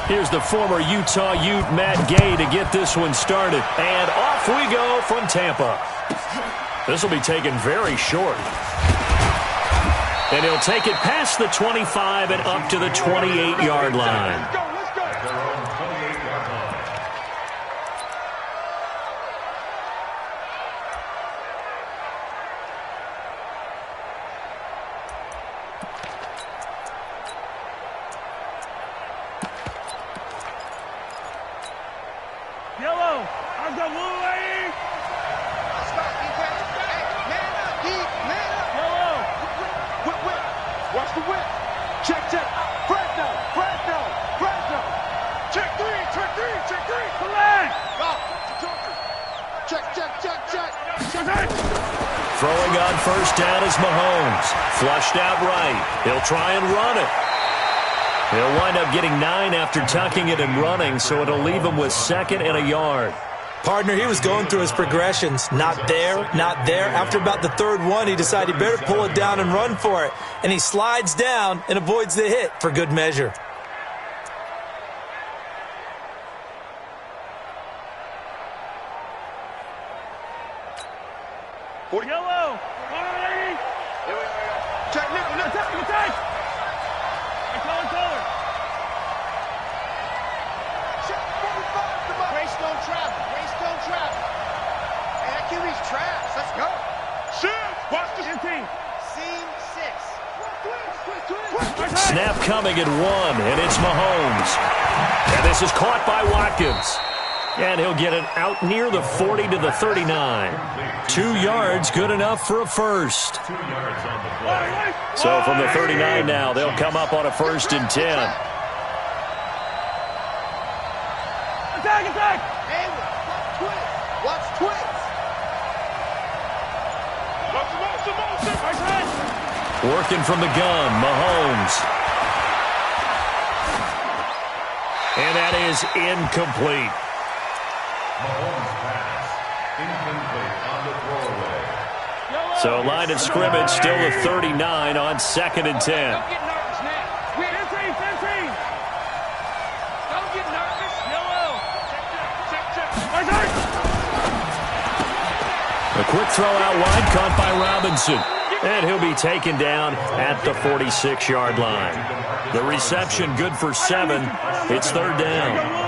Here's the former Utah Ute, Matt Gay, to get this one started. And off we go from Tampa. This will be taken very short. And he'll take it past the 25 and up to the 28-yard line. Throwing on first down is Mahomes. Flushed out right. He'll try and run it. He'll wind up getting 9 after tucking it and running, so it'll leave him with 2nd and a yard. Partner, he was going through his progressions. Not there, not there. After about the 3rd one, he decided he better pull it down and run for it. And he slides down and avoids the hit for good measure. Yellow. Check, Nick, attack. Color. Check, 45, come on. Race don't travel. Hey, that QB's trash. Let's go. Shoot. Watch the 15. Seam 6. Snap coming at 1, and it's Mahomes. And this is caught by Watkins. And he'll get it out near the 40 to the 39. 2 yards, good enough for a first. So from the 39 now, they'll come up on a 1st and 10. Attack! Hey, watch twins. Working from the gun, Mahomes. And that is incomplete. Mahomes pass. Incomplete on the throwaway. So line of scrimmage still a 39 on 2nd and 10. Don't get nervous now. 15. Don't get nervous. Yellow. Check. A quick throw out wide caught by Robinson. And he'll be taken down at the 46-yard line. The reception good for 7. It's 3rd down.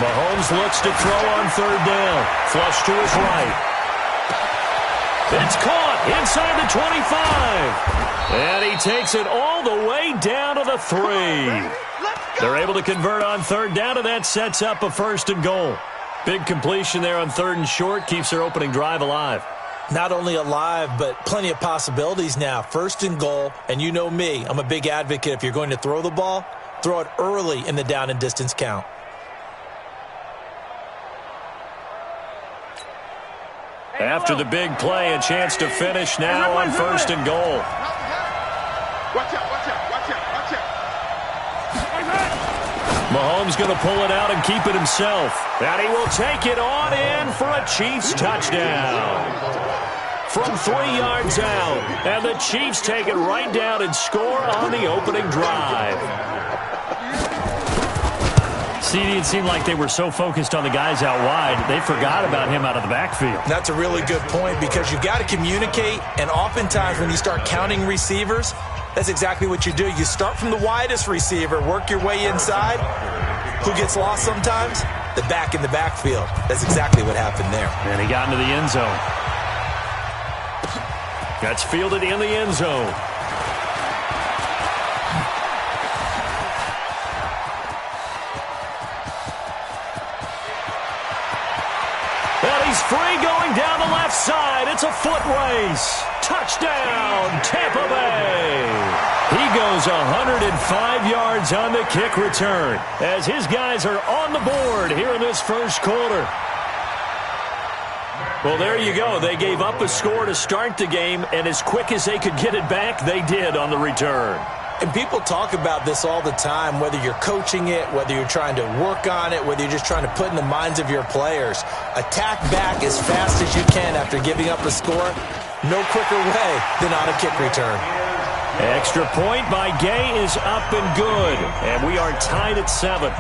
Mahomes looks to throw on 3rd down. Flush to his right. It's caught inside the 25. And he takes it all the way down to the 3. They're able to convert on 3rd down, and that sets up a 1st and goal. Big completion there on 3rd and short keeps their opening drive alive. Not only alive, but plenty of possibilities now. 1st and goal, and you know me. I'm a big advocate. If you're going to throw the ball, throw it early in the down and distance count. After the big play, a chance to finish now on 1st and goal. Watch out. Mahomes going to pull it out and keep it himself. And he will take it on in for a Chiefs touchdown. From 3 yards out. And the Chiefs take it right down and score on the opening drive. CD, it seemed like they were so focused on the guys out wide, they forgot about him out of the backfield. That's a really good point because you've got to communicate, and oftentimes when you start counting receivers, that's exactly what you do. You start from the widest receiver, work your way inside. Who gets lost sometimes? The back in the backfield. That's exactly what happened there. And he got into the end zone. That's fielded in the end zone. And he's free going down the left side. It's a foot race. Touchdown, Tampa Bay. He goes 105 yards on the kick return as his guys are on the board here in this first quarter. Well, there you go. They gave up a score to start the game, and as quick as they could get it back, they did on the return. And people talk about this all the time, whether you're coaching it, whether you're trying to work on it, whether you're just trying to put in the minds of your players. Attack back as fast as you can after giving up a score. No quicker way than on a kick return. Extra point by Gay is up and good. And we are tied at 7.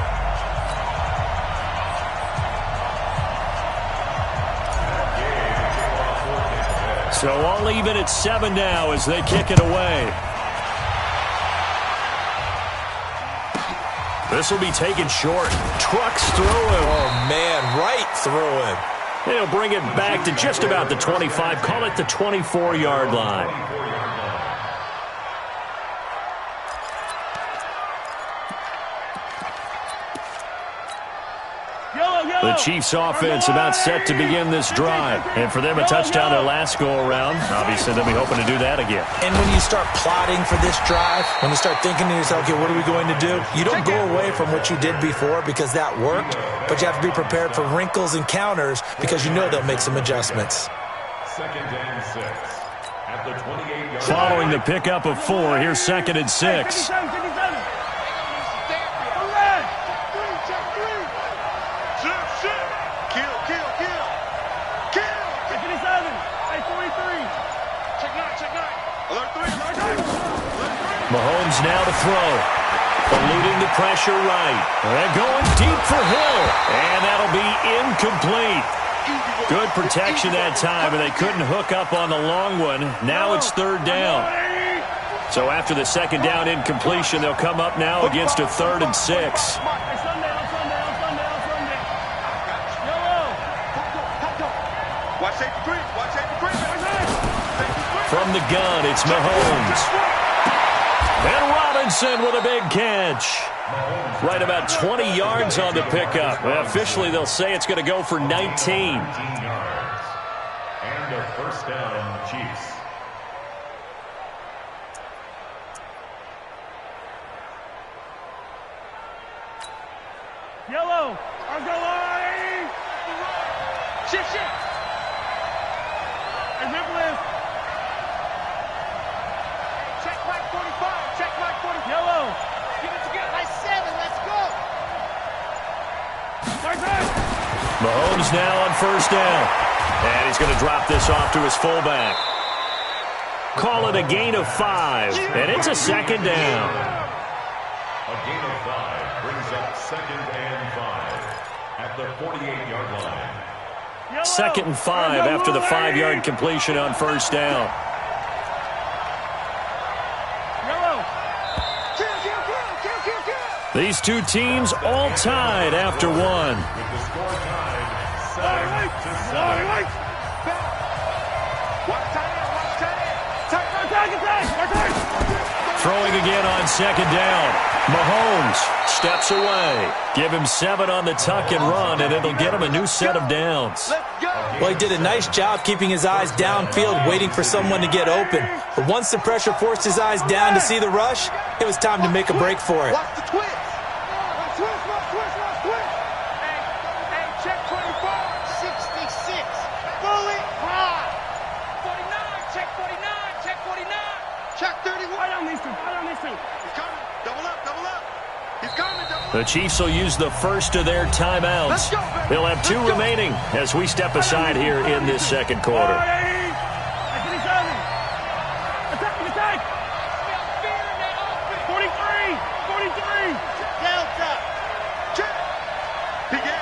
So all even at 7 now as they kick it away. This will be taken short. Trucks through him. Oh, man, right through him. They'll bring it back to just about the 25. Call it the 24-yard line. The Chiefs offense about set to begin this drive. And for them, a touchdown their last go-around. Obviously, they'll be hoping to do that again. And when you start plotting for this drive, when you start thinking to yourself, okay, what are we going to do? You don't go away from what you did before because that worked, but you have to be prepared for wrinkles and counters because you know they'll make some adjustments. 2nd and 6. At the 28-yard line. Following the pickup of 4, here's 2nd and 6. Mahomes now to throw. Eluding the pressure right. And going deep for Hill. And that'll be incomplete. Good protection that time, and they couldn't hook up on the long one. Now it's 3rd down. So after the 2nd down incompletion, they'll come up now against a 3rd and 6. From the gun, it's Mahomes. And Robinson with a big catch. Right about 20 yards on the pickup. Well, officially, they'll say it's going to go for 19. 19 yards. And a 1st down, Chiefs. Yellow. Argolai. Shift. And Nicholas. Check mark 45. Check mark 45. Yellow. Give it together. By 7. Let's go. Mahomes now on 1st down. And he's going to drop this off to his fullback. Call it a gain of 5. And it's a 2nd down. A gain of 5 brings up 2nd and 5 at the 48-yard line. 2nd and 5 after the 5-yard completion on 1st down. These two teams all tied after 1. With the score tied 7-7. Throwing again on 2nd down. Mahomes steps away. Give him 7 on the tuck and run, and it'll get him a new set of downs. Well, he did a nice job keeping his eyes downfield, waiting for someone to get open. But once the pressure forced his eyes down to see the rush, it was time to make a break for it. Watch the twist. Hey, check 24. 66. Fully high. 49. Check 49. Check 49. Check 31. Right on these two. He's coming. Double up. He's coming. Double up. The Chiefs will use the first of their timeouts. They'll have 2 remaining as we step aside here in this 2nd quarter. Attack. 43. Delta. Check. Big ass.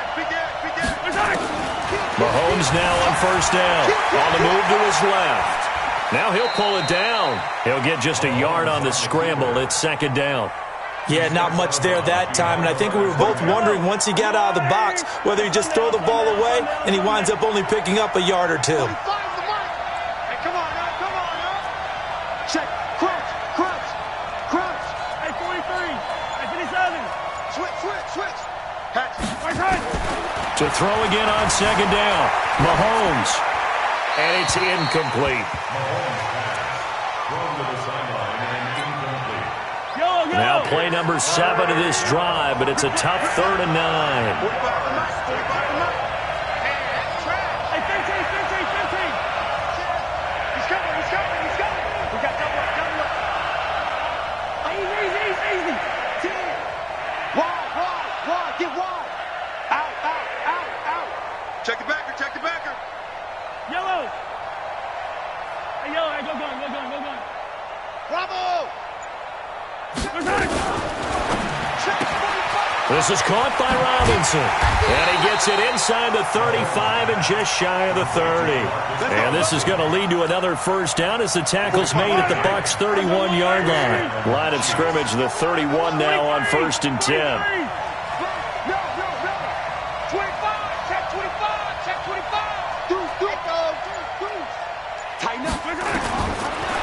Mahomes now on 1st down. On the move to his left. Now he'll pull it down. He'll get just a yard on the scramble. It's 2nd down. Yeah, not much there that time, and I think we were both wondering once he got out of the box whether he'd just throw the ball away and he winds up only picking up a yard or 2. Hey, come on now. Check. Crunch. Hey, 43. Hey, 57. Switch. Catch. To throw again on 2nd down. Mahomes. And it's incomplete. Mahomes pass. Thrown to the sideline and incomplete. Now play number 7 of this drive, but it's a tough 3rd and 9. Hey, 15. He's coming. We got double up. Wide, get wide. Out. Check the backer. Yellow. Hey, yellow, hey, go gun. Bravo. This is caught by Robinson. And he gets it inside the 35 and just shy of the 30. And this is going to lead to another first down as the tackle's made at the Bucs' 31-yard line. Line of scrimmage, the 31 now on 1st and 10. No. 25, check 25. Deuce. Tighten up.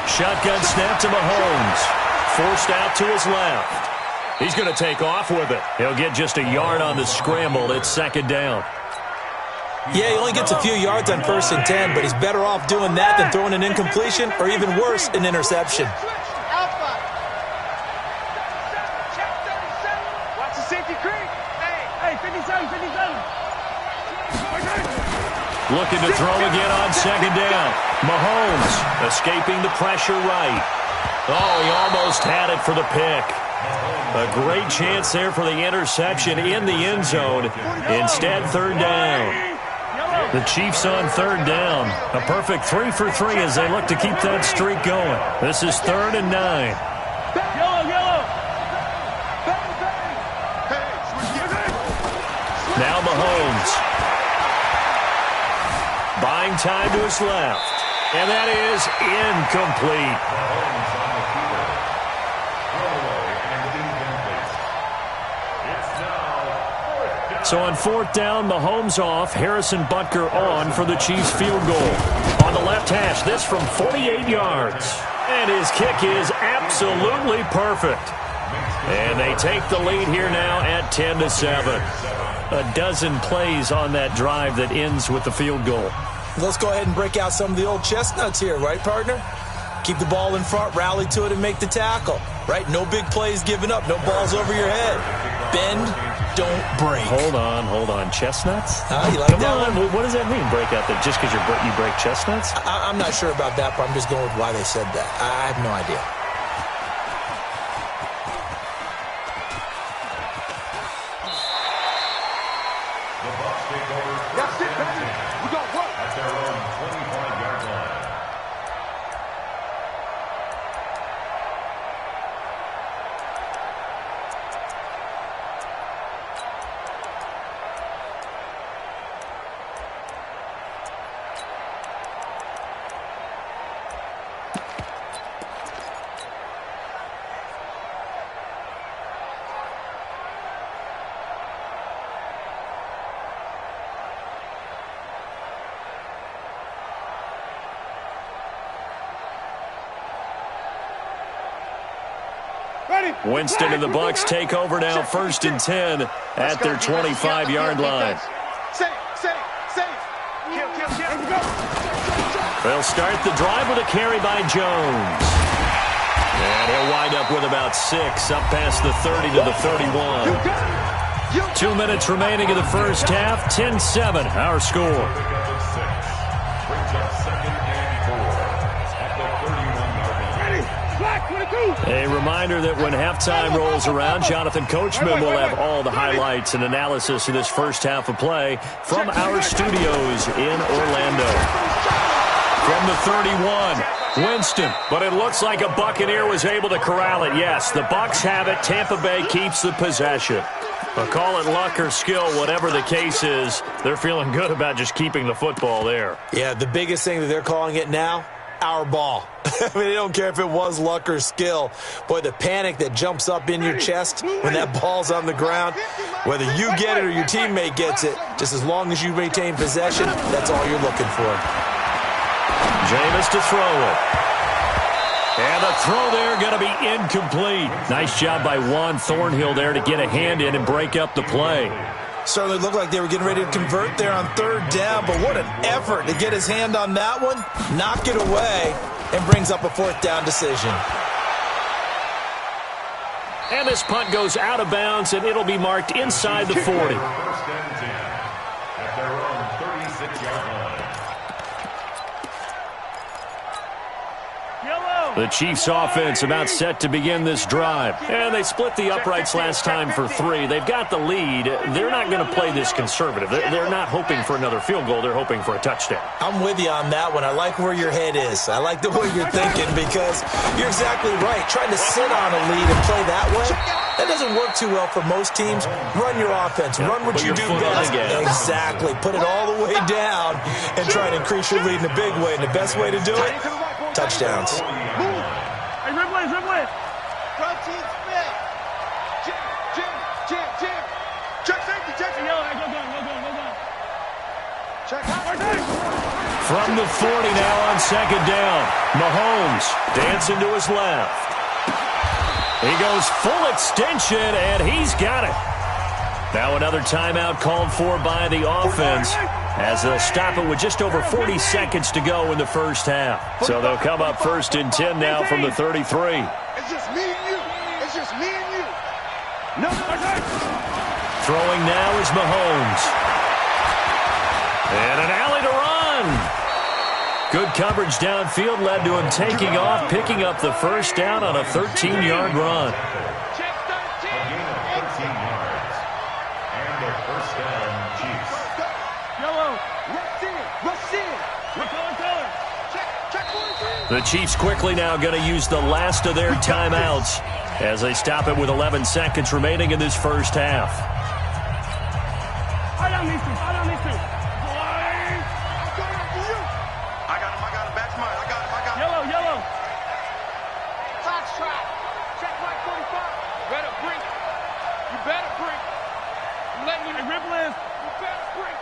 Shotgun snap to Mahomes. Forced out to his left. He's going to take off with it. He'll get just a yard on the scramble. It's 2nd down. Yeah, he only gets a few yards on 1st and 10, but he's better off doing that than throwing an incompletion or even worse, an interception. Alpha. Check 37. Watch the safety creep. Hey, 57. Looking to throw again on 2nd down. Mahomes escaping the pressure right. Oh, he almost had it for the pick. A great chance there for the interception in the end zone. Instead, 3rd down. The Chiefs on 3rd down. A perfect 3 for 3 as they look to keep that streak going. This is 3rd and 9. Yellow. Now Mahomes. Buying time to his left. And that is incomplete. So on 4th down, Mahomes off, Harrison Butker on for the Chiefs field goal. On the left hash, this from 48 yards. And his kick is absolutely perfect. And they take the lead here now at 10-7. A dozen plays on that drive that ends with the field goal. Let's go ahead and break out some of the old chestnuts here, right, partner? Keep the ball in front, rally to it, and make the tackle. Right? No big plays given up, no balls over your head. Bend, don't break. Hold on. Chestnuts? You like Come that on. one? What does that mean, break out that just because you break chestnuts? I'm not sure about that, but I'm just going with why they said that. I have no idea. The Bucs take over. That's it, baby. We got work. At their own 25-yard line. Winston and the Bucs take over now, 1st and 10 at their 25-yard line. Safe. They'll start the drive with a carry by Jones. And he'll wind up with about 6, up past the 30 to the 31. 2 minutes remaining in the first half, 10-7, our score. Brings up 2nd and 4 at the 31-yard line. A reminder that when halftime rolls around, Jonathan Coachman will have all the highlights and analysis of this first half of play from our studios in Orlando. From the 31, Winston. But it looks like a Buccaneer was able to corral it. Yes, the Bucs have it. Tampa Bay keeps the possession. But call it luck or skill, whatever the case is, they're feeling good about just keeping the football there. Yeah, the biggest thing that they're calling it now, our ball. I mean, they don't care if it was luck or skill. Boy, the panic that jumps up in your chest when that ball's on the ground, whether you get it or your teammate gets it, just as long as you maintain possession, that's all you're looking for. Jameis to throw it. And the throw there going to be incomplete. Nice job by Juan Thornhill there to get a hand in and break up the play. Certainly looked like they were getting ready to convert there on 3rd down, but what an effort to get his hand on that one, knock it away, and brings up a 4th down decision. And this punt goes out of bounds, and it'll be marked inside the 40. 1st and 10 at their own 36-yard line. Yellow. The Chiefs offense about set to begin this drive. And they split the uprights last time for 3. They've got the lead. They're not going to play this conservative. They're not hoping for another field goal. They're hoping for a touchdown. I'm with you on that one. I like where your head is. I like the way you're thinking because you're exactly right. Trying to sit on a lead and play that way, that doesn't work too well for most teams. Run your offense. Run what you do best. Exactly. Put it all the way down and try to increase your lead in a big way. And the best way to do it, touchdowns. Hey, Ripley. Protein split. Jim. Check safety. Yo, go. Check. From the 40 now on second down. Mahomes dancing to his left. He goes full extension, and he's got it. Now another timeout called for by the offense as they'll stop it with just over 40 seconds to go in the first half. So they'll come up 1st and 10 now from the 33. It's just me and you. No. Throwing now is Mahomes. And an alley to run. Good coverage downfield led to him taking off, picking up the first down on a 13-yard run. Check 13. A gain of 13 yards. And a first down, Chiefs. Yellow. Rush in. Color. Check 43. The Chiefs quickly now going to use the last of their timeouts as they stop it with 11 seconds remaining in this first half. I don't need to. Yellow. Fox trap. Check right 45. You better bring. I'm letting you. Hey, Ripley. You better bring.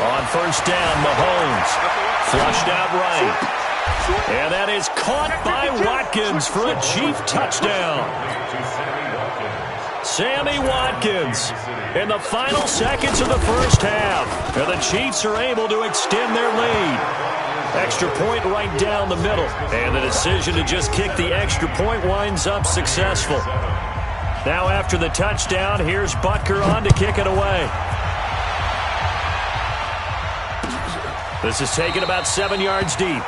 On first down, Mahomes flushed out right. And that is caught by Watkins for a Chief touchdown. Sammy Watkins in the final seconds of the first half. And the Chiefs are able to extend their lead. Extra point right down the middle. And the decision to just kick the extra point winds up successful. Now after the touchdown, here's Butker on to kick it away. This is taken about 7 yards deep.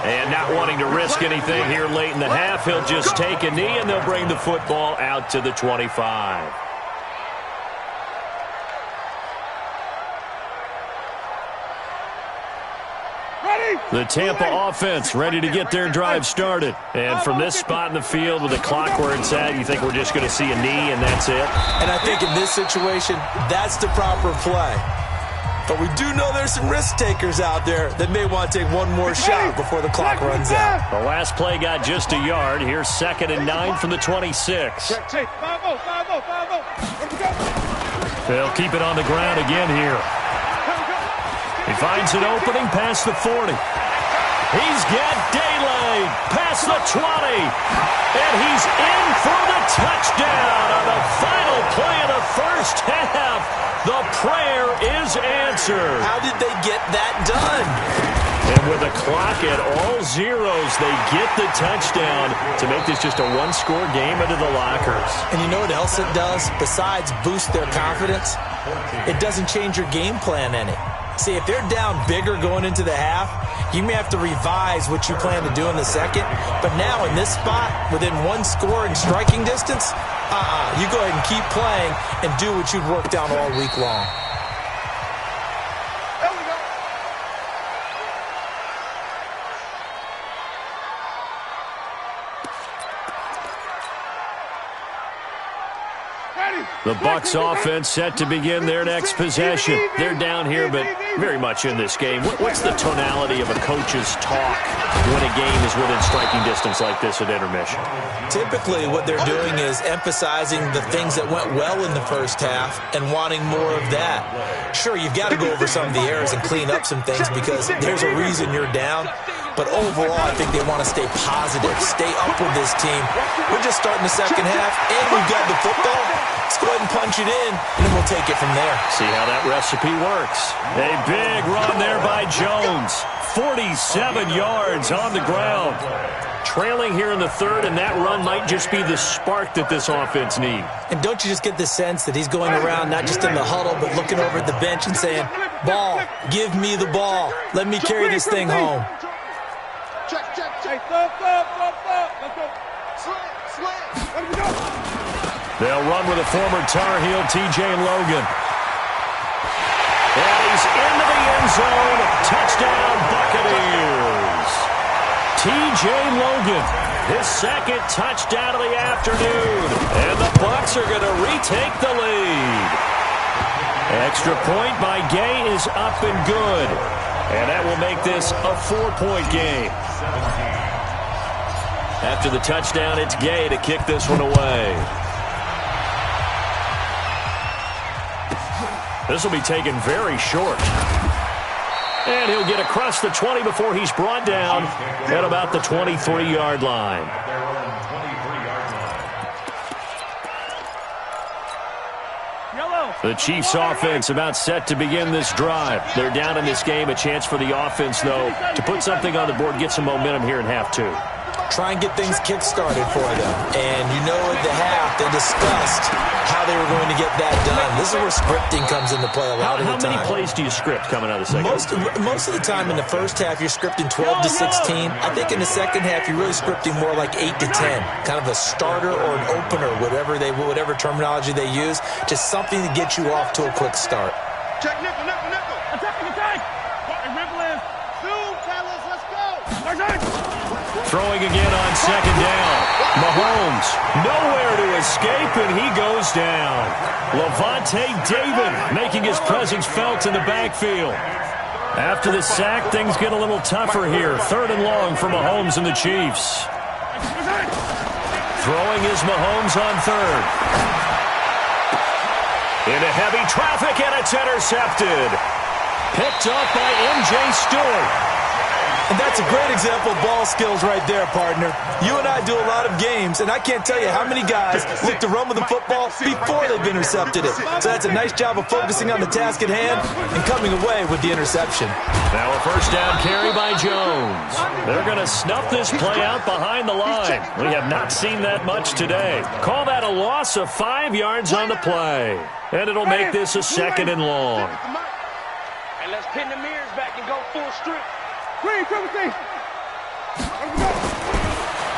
And not wanting to risk anything here late in the half, he'll just take a knee and they'll bring the football out to the 25. The Tampa offense ready to get their drive started. And from this spot in the field with the clock where it's at, you think we're just going to see a knee and that's it? And I think in this situation, that's the proper play. But we do know there's some risk takers out there that may want to take one more shot before the clock runs out. The last play got just a yard. Here's 2nd and 9 from the 26. Check. 5-0. They'll keep it on the ground again here. He finds an opening past the 40. He's got daylight past the 20. And he's in for the touchdown on the final play of the first half. The prayer is answered. How did they get that done? And with the clock at all zeros, they get the touchdown to make this just a one-score game into the lockers. And you know what else it does? Besides boost their confidence, it doesn't change your game plan any. See, if they're down bigger going into the half, you may have to revise what you plan to do in the second. But now in this spot, within one score and striking distance, you go ahead and keep playing and do what you've worked on all week long. The Bucs offense set to begin their next possession. They're down here, but very much in this game. What's the tonality of a coach's talk when a game is within striking distance like this at intermission? Typically, what they're doing is emphasizing the things that went well in the first half and wanting more of that. Sure, you've got to go over some of the errors and clean up some things because there's a reason you're down. But overall, I think they want to stay positive, stay up with this team. We're just starting the second half, and we've got the football. Let's go ahead and punch it in, and then we'll take it from there. See how that recipe works. A big run there by Jones. 47 yards on the ground. Trailing here in the third, and that run might just be the spark that this offense needs. And don't you just get the sense that he's going around not just in the huddle, but looking over at the bench and saying, ball, give me the ball. Let me carry this thing home. Check. They'll run with a former Tar Heel, T.J. Logan. And he's into the end zone. Touchdown, Buccaneers. T.J. Logan, his second touchdown of the afternoon. And the Bucs are going to retake the lead. Extra point by Gay is up and good. And that will make this a 4-point game. After the touchdown, it's Gay to kick this one away. This will be taken very short. And he'll get across the 20 before he's brought down at about the 23-yard line. The Chiefs offense about set to begin this drive. They're down in this game. A chance for the offense, though, to put something on the board, get some momentum here in half two. Try and get things kick-started for them. And you know at the half, they discussed how they were going to get that done. This is where scripting comes into play a lot of the time. How many plays do you script coming out of the second half? Most of the time in the first half, you're scripting 12 to 16. I think in the second half, you're really scripting more like 8 to 10. Kind of a starter or an opener, whatever terminology they use. Just something to get you off to a quick start. Check nickel. Attack. Ripple is 2, fellas, let's go. Throwing again on second down. Mahomes, nowhere to escape, and he goes down. Levante David making his presence felt in the backfield. After the sack, things get a little tougher here. 3rd and long for Mahomes and the Chiefs. Throwing is Mahomes on 3rd. Into heavy traffic, and it's intercepted. Picked up by M.J. Stewart. And that's a great example of ball skills right there, partner. You and I do a lot of games, and I can't tell you how many guys look to run with the football before they've intercepted it. So that's a nice job of focusing on the task at hand and coming away with the interception. Now a first down carry by Jones. They're going to snuff this play out behind the line. We have not seen that much today. Call that a loss of 5 yards on the play. And it'll make this a 2nd and long. And let's pin the mirrors back and go full strip.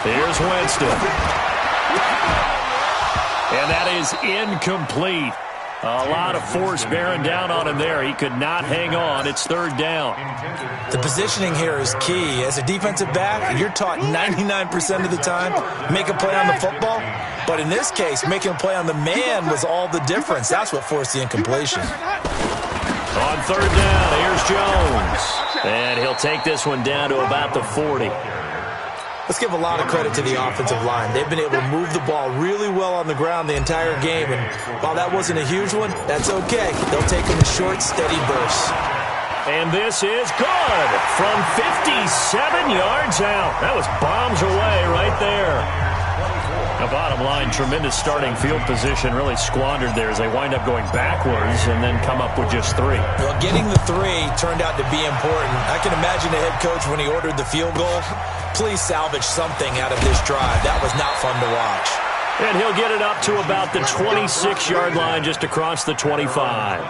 Here's Winston. And that is incomplete. A lot of force bearing down on him there. He could not hang on. It's 3rd down. The positioning here is key. As a defensive back, you're taught 99% of the time, make a play on the football. But in this case, making a play on the man was all the difference. That's what forced the incompletion. On 3rd down, here's Jones. And he'll take this one down to about the 40. Let's give a lot of credit to the offensive line. They've been able to move the ball really well on the ground the entire game. And while that wasn't a huge one, that's okay. They'll take them in short, steady bursts. And this is good from 57 yards out. That was bombs away right there. The bottom line, tremendous starting field position, really squandered there as they wind up going backwards and then come up with just 3. Well, getting the 3 turned out to be important. I can imagine the head coach when he ordered the field goal. Please salvage something out of this drive. That was not fun to watch. And he'll get it up to about the 26-yard line, just across the 25.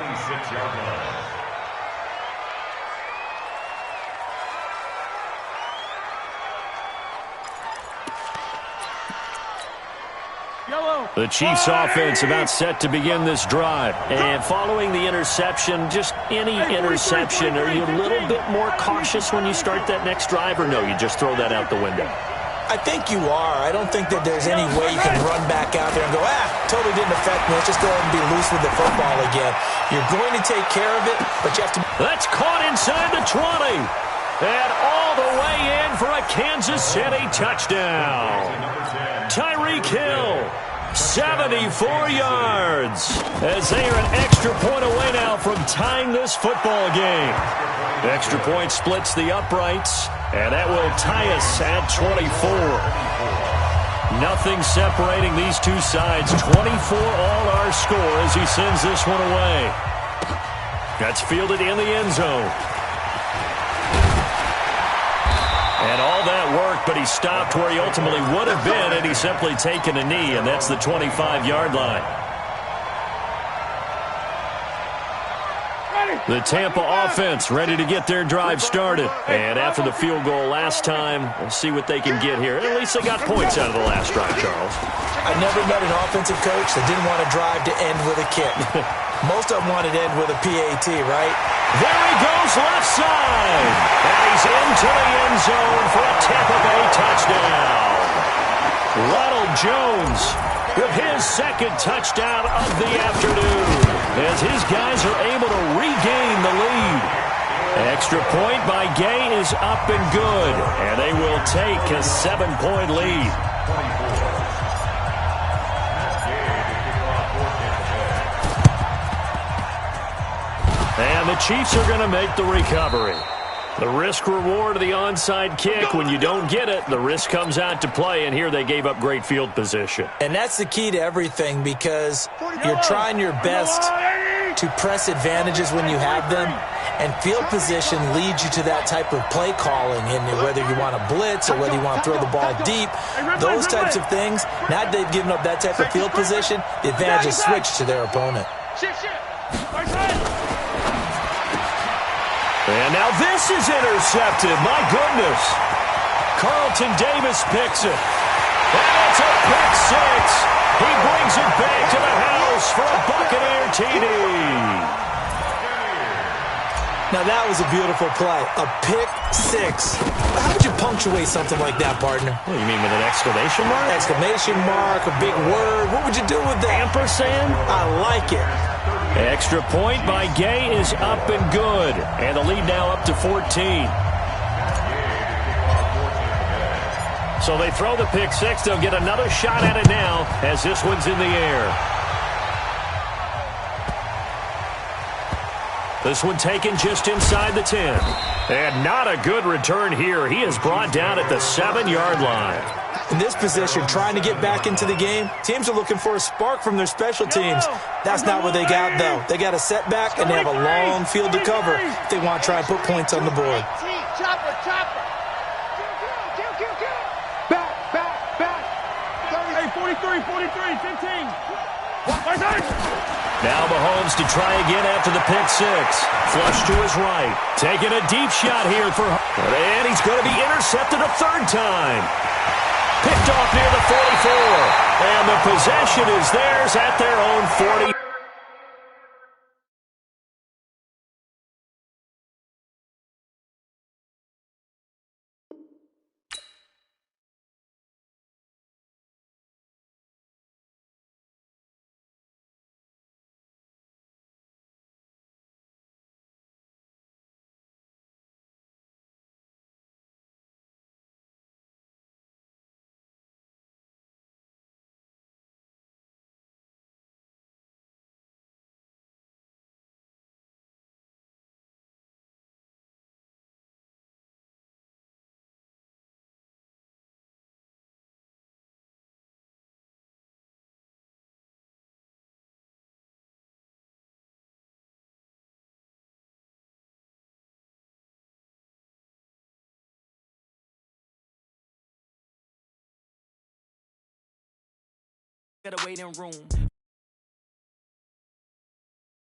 The Chiefs offense about set to begin this drive. And following the interception, just any interception, are you a little bit more cautious when you start that next drive, or no, you just throw that out the window? I think you are. I don't think that there's any way you can run back out there and go, totally didn't affect me. Let's just go ahead and be loose with the football again. You're going to take care of it, but you have to... That's caught inside the 20. And all the way in for a Kansas City touchdown. Tyreek Hill. 74 yards as they are an extra point away now from tying this football game. The extra point splits the uprights, and that will tie us at 24. Nothing separating these two sides. 24 all our score as he sends this one away. That's fielded in the end zone. And all that worked, but he stopped where he ultimately would have been, and he's simply taken a knee, and that's the 25-yard line. The Tampa offense ready to get their drive started. And after the field goal last time, we'll see what they can get here. At least they got points out of the last drive, Charles. I never met an offensive coach that didn't want to drive to end with a kick. Most of them wanted to end with a PAT, right? There he goes left side. And he's into the end zone for a Tampa Bay touchdown. Ronald Jones with his second touchdown of the afternoon as his guys are able to regain the lead. Extra point by Gay is up and good, and they will take a 7-point lead. And the Chiefs are going to make the recovery. The risk-reward of the onside kick, when you don't get it, the risk comes out to play, and here they gave up great field position. And that's the key to everything, because you're trying your best to press advantages when you have them, and field position leads you to that type of play calling, and whether you want to blitz or whether you want to throw the ball deep, those types of things. Now that they've given up that type of field position, the advantage is switched to their opponent. And now this is intercepted. My goodness. Carlton Davis picks it. And it's a pick six. He brings it back to the house for a Buccaneer TD. Now that was a beautiful play. A pick six. How would you punctuate something like that, partner? What, you mean with an exclamation mark? Exclamation mark, a big word. What would you do with that? Ampersand? I like it. Extra point by Gay is up and good. And the lead now up to 14. So they throw the pick six. They'll get another shot at it now as this one's in the air. This one taken just inside the 10. And not a good return here. He is brought down at the 7-yard line. In this position, trying to get back into the game, teams are looking for a spark from their special teams. That's not what they got, though. They got a setback, and they have a long field to cover if they want to try and put points on the board. Chopper. Back. Hey, 43, 15. Now Mahomes to try again after the pick six. Flush to his right. Taking a deep shot here for... And he's going to be intercepted a third time. Picked off near the 44. And the possession is theirs at their own 40. At a waiting room,